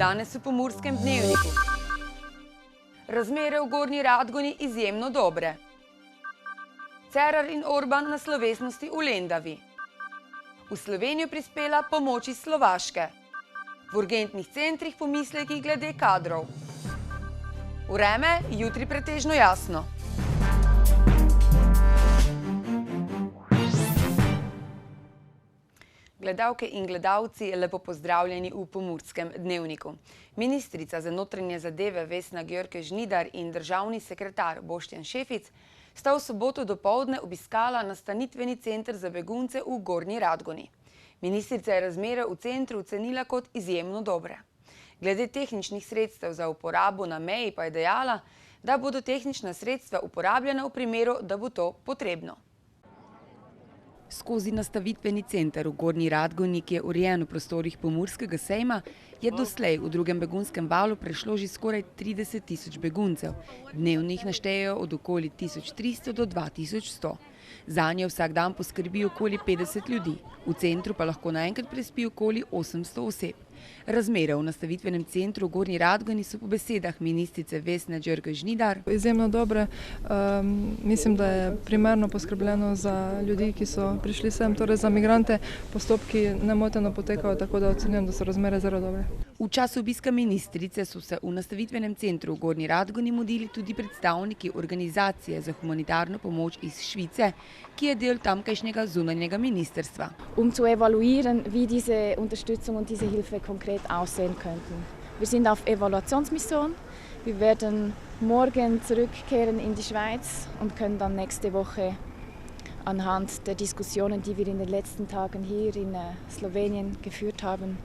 danes v Pomurskem dnevniku. Razmere v Gornji Radgoni izjemno dobre. Cerar in Orban na slovesnosti v Lendavi. V Slovenijo prispela pomoč iz Slovaške. V urgentnih centrih pomisleki glede kadrov. Vreme jutri pretežno jasno. Gledalke in gledalci, lepo pozdravljeni v Pomurskem dnevniku. Ministrica za notranje zadeve Vesna Györkös-Žnidar in državni sekretar Boštjan Šefic sta v soboto dopoldne obiskala nastanitveni center za begunce v Gornji Radgoni. Ministrica je razmere v centru ocenila kot izjemno dobre. Glede tehničnih sredstev za uporabo na meji pa je dejala, da bodo tehnična sredstva uporabljena v primeru, da bo to potrebno. Skozi nastavitveni center v Gornji Radgoni, ki je urejen v prostorih Pomurskega sejma, je doslej v drugem begunskem valu prešlo že skoraj 30 tisoč beguncev. Dnevno jih naštejejo od okoli 1300 do 2100. Zanje vsak dan poskrbi okoli 50 ljudi. V centru pa lahko naenkrat prespi okoli 800 oseb. Razmere v nastavitvenem centru v Gornji Radgoni so po besedah ministrice Vesne Györkös-Žnidar izjemno dobre. Mislim, da je primerno poskrbljeno za ljudi, ki so prišli sem, torej za migrante. Postopki nemoteno potekajo, tako da ocenjujem, da so razmere zelo dobre. V času obiska ministrice so se v nastavitvenem centru v Gornji Radgoni mudili tudi predstavniki organizacije za humanitarno pomoč iz Švice, ki je del tamkajšnjega zunanjega ministrstva. Zu evaluieren, wie diese Unterstützung und diese Hilfe konkret aussehen könnten. Wir sind auf Evaluationsmission. Wir werden morgen zurückkehren in die Schweiz und können dann nächste Woche anhand der Diskussionen, die wir in den letzten Tagen hier in Slowenien geführt haben,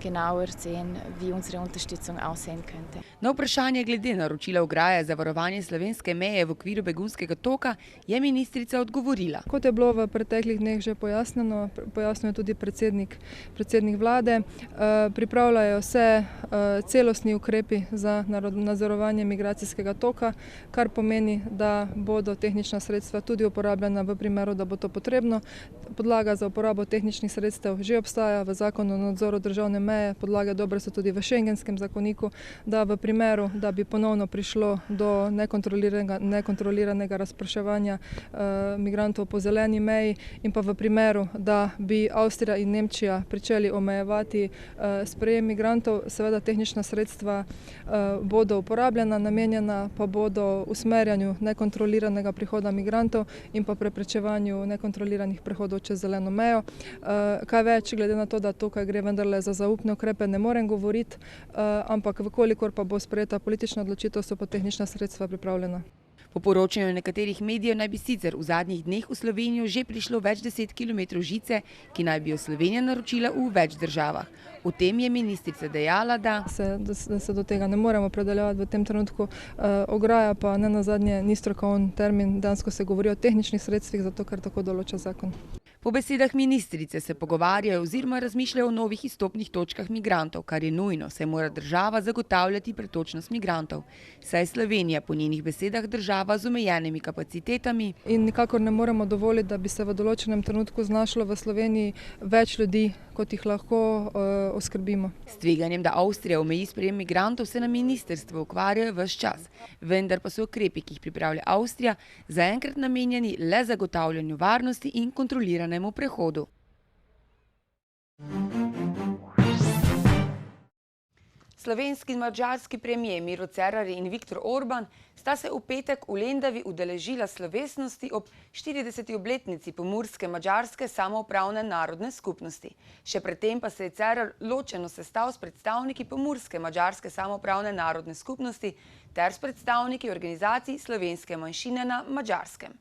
genauer sehen, wie unsere Unterstützung aussehen könnte. Na vprašanje glede naročila ograje za varovanje slovenske meje v okviru begunskega toka je ministrica odgovorila. Kot je bilo v preteklih dneh že pojasnjeno, pojasnil tudi predsednik vlade, pripravljajo se celostni ukrepi za nadzorovanje migracijskega toka, kar pomeni, da bodo tehnična sredstva tudi uporabljena v primeru, da bo to potrebno. Podlaga za uporabo tehničnih sredstev že obstaja v zakonu o nadzoru državne meje, podlage dobre so tudi v Schengenskem zakoniku, da v primeru, da bi ponovno prišlo do nekontroliranega razpraševanja migrantov po zeleni meji in pa v primeru, da bi Avstrija in Nemčija pričeli omejevati sprejem migrantov, seveda tehnična sredstva bodo uporabljena, namenjena pa bodo usmerjanju nekontroliranega prihoda migrantov in pa preprečevanju nekontroliranih prehodov čez zeleno mejo. Kaj več, glede na to, da tukaj gre vendarle za zaupne ukrepe, ne morem govoriti, ampak vkolikor pa bo sprejeta politična odločitev, so pa tehnična sredstva pripravljena. Po poročanju nekaterih medijev naj bi sicer v zadnjih dneh v Slovenijo že prišlo več 10 kilometrov žice, ki naj bi jo Slovenija naročila v več državah. O tem je ministrica dejala, da se do tega ne moremo opredeljevati v tem trenutku. Ograja pa ne nazadnje ni strokoven termin, dejansko se govori o tehničnih sredstvih, zato ker tako določa zakon. Po besedah ministrice se pogovarjajo oziroma razmišljajo o novih izstopnih točkah migrantov, kar je nujno, saj mora država zagotavljati pretočnost migrantov. Saj je Slovenija po njenih besedah država z omejenimi kapacitetami. In nikakor ne moremo dovoliti, da bi se v določenem trenutku znašlo v Sloveniji več ljudi, kot jih lahko oskrbimo. S tveganjem, da Avstrija omeji sprejem migrantov, se na ministrstvu ukvarjajo ves čas. Vendar pa so ukrepi, ki jih pripravlja Avstrija, zaenkrat namenjeni le zagotavljanju varnosti in kontroliranemu prehodu. Slovenski in madžarski premier Miro Cerar in Viktor Orban sta se v petek v Lendavi udeležila slovesnosti ob 40. obletnici pomurske madžarske samoupravne narodne skupnosti. Še predtem pa se je Cerar ločeno sestal s predstavniki pomurske madžarske samoupravne narodne skupnosti ter s predstavniki organizacij slovenske manjšine na Madžarskem.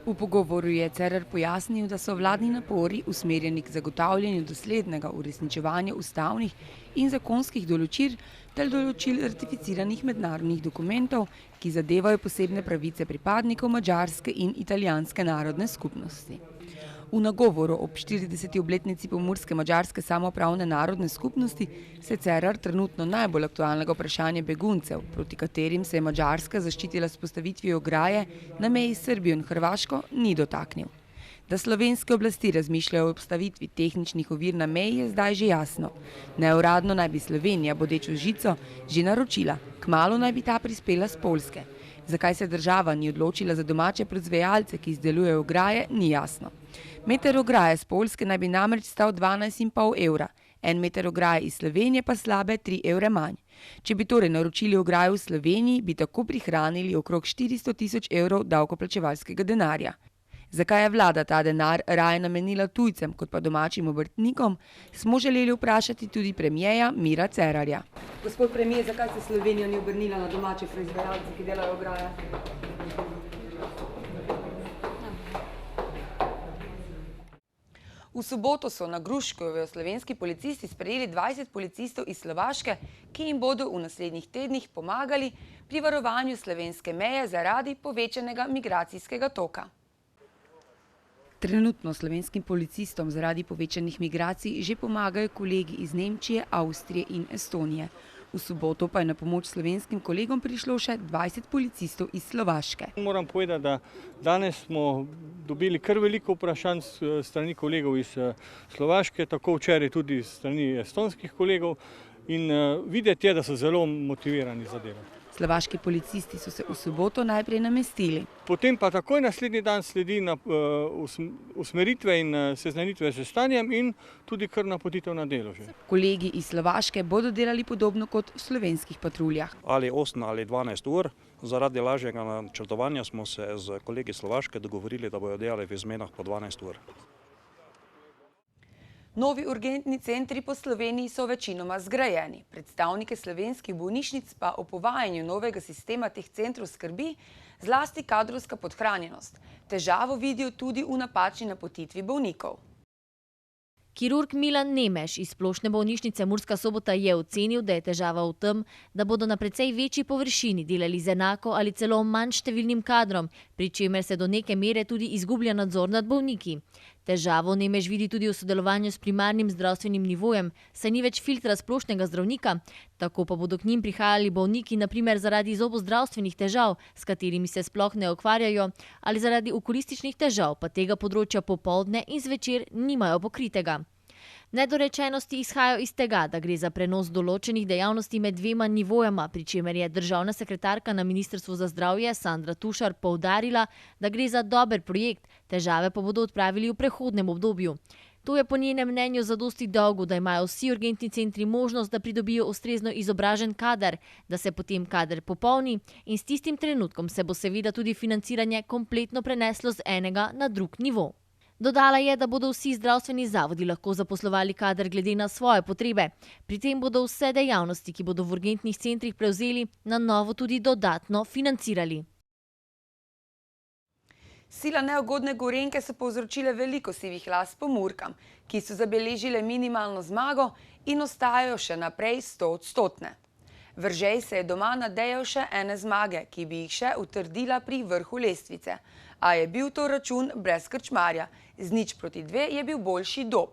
V pogovoru je Cerar pojasnil, da so vladni napori usmerjeni k zagotavljanju doslednega uresničevanja ustavnih in zakonskih določil ter določil ratificiranih mednarodnih dokumentov, ki zadevajo posebne pravice pripadnikov madžarske in italijanske narodne skupnosti. V nagovoru ob 40. obletnici pomurske madžarske samoupravne narodne skupnosti se Cerar trenutno najbolj aktualnega vprašanja beguncev, proti katerim se je Madžarska zaščitila s postavitvijo ograje na meji s Srbijo in Hrvaško, ni dotaknil. Da slovenske oblasti razmišljajo o obstavitvi tehničnih ovir na meji, je zdaj že jasno. Neuradno naj bi Slovenija bodečo žico že naročila, kmalu naj bi ta prispela s Poljske. Zakaj se država ni odločila za domače proizvajalce, ki izdelujejo ograje, ni jasno. Meter ograje z Poljske naj bi namreč stal 12,5 evra, 1 meter ograje iz Slovenije pa slabe 3 evre manj. Če bi torej naročili ograjo v Sloveniji, bi tako prihranili okrog 400 tisoč evrov davkoplačevalskega denarja. Zakaj je vlada ta denar raje namenila tujcem kot pa domačim obrtnikom, smo želeli vprašati tudi premierja Mira Cerarja. Gospod premijer, zakaj se Slovenija ni obrnila na domače proizvajalce, ki delajo ograje? V soboto so na Gruškovju slovenski policisti sprejeli 20 policistov iz Slovaške, ki jim bodo v naslednjih tednih pomagali pri varovanju slovenske meje zaradi povečanega migracijskega toka. Trenutno slovenskim policistom zaradi povečanih migracij že pomagajo kolegi iz Nemčije, Avstrije in Estonije. V soboto pa je na pomoč slovenskim kolegom prišlo še 20 policistov iz Slovaške. Moram povedati, da danes smo dobili kar veliko vprašanj strani kolegov iz Slovaške, tako včeraj tudi strani estonskih kolegov in videti je, da so zelo motivirani za delo. Slovaški policisti so se v soboto najprej namestili. Potem pa takoj naslednji dan sledi usmeritve in seznanitve s stanjem in tudi kar napotitev na delo že. Kolegi iz Slovaške bodo delali podobno kot v slovenskih patruljah. Ali 8 ali 12 ur. Zaradi lažjega načrtovanja smo se z kolegi Slovaške dogovorili, da bodo delali v izmenah po 12 ur. Novi urgentni centri po Sloveniji so večinoma zgrajeni. Predstavnike slovenskih bolnišnic pa o povajanju novega sistema teh centrov skrbi zlasti kadrovska podhranjenost. Težavo vidijo tudi v napačni napotitvi bolnikov. Kirurg Milan Nemeš iz Splošne bolnišnice Murska Sobota je ocenil, da je težava v tem, da bodo na precej večji površini delali z enako ali celo manj številnim kadrom, pri čemer se do neke mere tudi izgublja nadzor nad bolniki. Težavo Nemeš vidi tudi v sodelovanju s primarnim zdravstvenim nivojem, saj ni več filtra splošnega zdravnika, tako pa bodo k njim prihajali bolniki na primer zaradi zobozdravstvenih težav, s katerimi se sploh ne ukvarjajo, ali zaradi okulističnih težav, pa tega področja popoldne in zvečer nimajo pokritega. Nedorečenosti izhajajo iz tega, da gre za prenos določenih dejavnosti med dvema nivojema, pri čemer je državna sekretarka na Ministrstvu za zdravje Sandra Tušar poudarila, da gre za dober projekt, težave pa bodo odpravili v prehodnem obdobju. To je po njenem mnenju zadosti dolgo, da imajo vsi urgentni centri možnost, da pridobijo ustrezno izobražen kader, da se potem kader popolni in s tistim trenutkom se bo seveda tudi financiranje kompletno preneslo z enega na drug nivo. Dodala je, da bodo vsi zdravstveni zavodi lahko zaposlovali kader glede na svoje potrebe. Pri tem bodo vse dejavnosti, ki bodo v urgentnih centrih prevzeli, na novo tudi dodatno financirali. Sila neugodne Gorenjke so povzročile veliko sivih las Pomurkam, ki so zabeležile minimalno zmago in ostajajo še naprej 100-odstotne. Vržej se je doma nadejal še ene zmage, ki bi jih še utrdila pri vrhu lestvice. A je bil to račun brez Krčmarja. Z 0:2 je bil boljši Dob.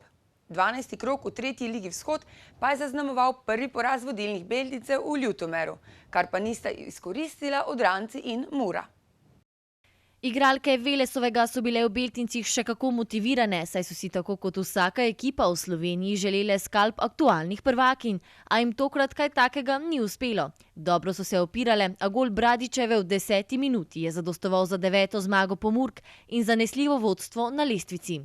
12. krog v 3. ligi Vzhod pa je zaznamoval prvi poraz vodilnih Beltincev v Ljutomeru, kar pa nista izkoristila Odranci in Mura. Igralke Velesovega so bile v Beltincih še kako motivirane, saj so si tako kot vsaka ekipa v Sloveniji želele skalp aktualnih prvakinj, a jim tokrat kaj takega ni uspelo. Dobro so se opirale, a gol Bradičeve v 10. minuti je zadostoval za 9. zmago Pomurk in zanesljivo vodstvo na lestvici.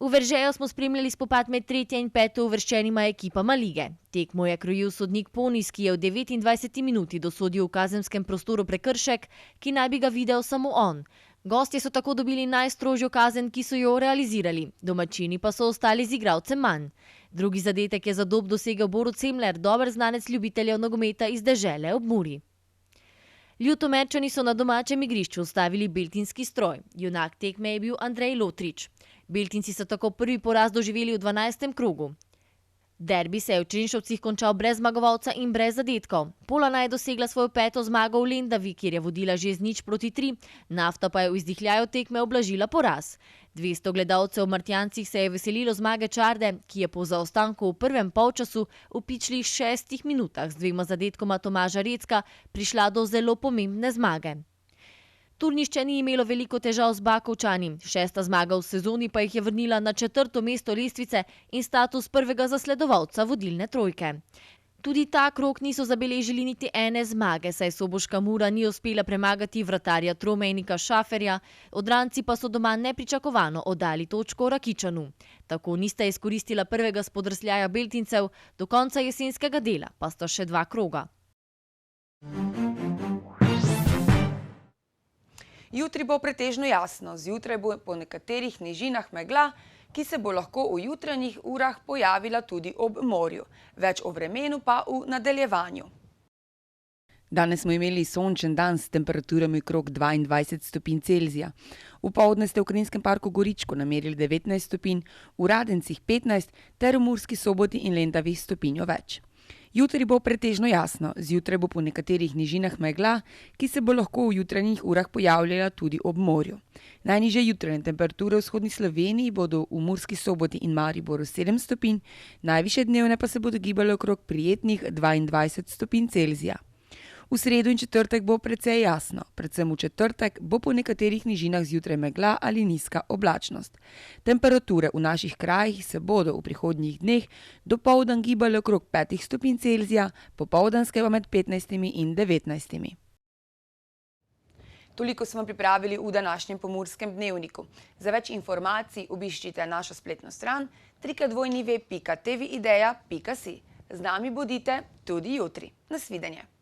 V Veržeju smo spremljali spopad med 3. in 5. uvrščenima ekipama lige. Tekmo je krojil sodnik Ponis, ki je v 29. minuti dosodil v kazenskem prostoru prekršek, ki naj bi ga videl samo on. Gostje so tako dobili najstrožjo kazen, ki so jo realizirali, domačini pa so ostali z igralcem manj. Drugi zadetek je za Dob dosegel Borut Semler, dober znanec ljubiteljev nogometa iz dežele ob Muri. Ljutomerčani so na domačem igrišču ustavili beltinski stroj. Junak tekme je bil Andrej Lotrič. Beltinci so tako prvi poraz doživeli v 12. krogu. Derbi se je v Črenšovcih končal brez zmagovalca in brez zadetkov. Polana je dosegla svojo 5. zmago v Lendavi, kjer je vodila že z 0:3, Nafta pa je v izdihljaju tekme ublažila poraz. 200 gledalcev v Martjancih se je veselilo zmage Čarde, ki je po zaostanku v prvem polčasu v pičlih 6 minutah z 2 zadetkoma Tomaža Recka prišla do zelo pomembne zmage. Turnišče ni imelo veliko težav z Bakovčani. 6. zmaga v sezoni pa jih je vrnila na 4. mesto lestvice in status prvega zasledovalca vodilne trojke. Tudi ta krog niso zabeležili niti ene zmage, saj soboška Mura ni uspela premagati vratarja Tromejnika Šaferja, odranci pa so doma nepričakovano oddali točko Rakičanu. Tako nista izkoristila prvega spodrsljaja Beltincev, do konca jesenskega dela pa sta še 2 kroga. Jutri bo pretežno jasno, zjutraj bo po nekaterih nižinah megla, ki se bo lahko v jutranjih urah pojavila tudi ob morju. Več o vremenu pa v nadaljevanju. Danes smo imeli sončen dan s temperaturami okrog 22 stopinj Celzija. Popoldne ste v Krinskem parku Goričko namerili 19 stopinj, v Radencih 15 ter v Murski Soboti in Lendavi stopinjo več. Jutri bo pretežno jasno, zjutraj bo po nekaterih nižinah megla, ki se bo lahko v jutranjih urah pojavljala tudi ob morju. Najnižje jutranje temperature v vzhodni Sloveniji bodo v Murski Soboti in Mariboru 7 stopinj, najvišje dnevne pa se bodo gibale okrog prijetnih 22 stopinj Celzija. V sredo in četrtek bo precej jasno, predvsem v četrtek bo po nekaterih nižinah zjutraj megla ali nizka oblačnost. Temperature v naših krajih se bodo v prihodnjih dneh dopoldan gibale okrog 5 stopinj Celzija, popoldanske pa med 15 in 19. Toliko smo pripravili v današnjem Pomurskem dnevniku. Za več informacij obiščite našo spletno stran www.tvideja.si. Z nami bodite tudi jutri. Nasvidenje.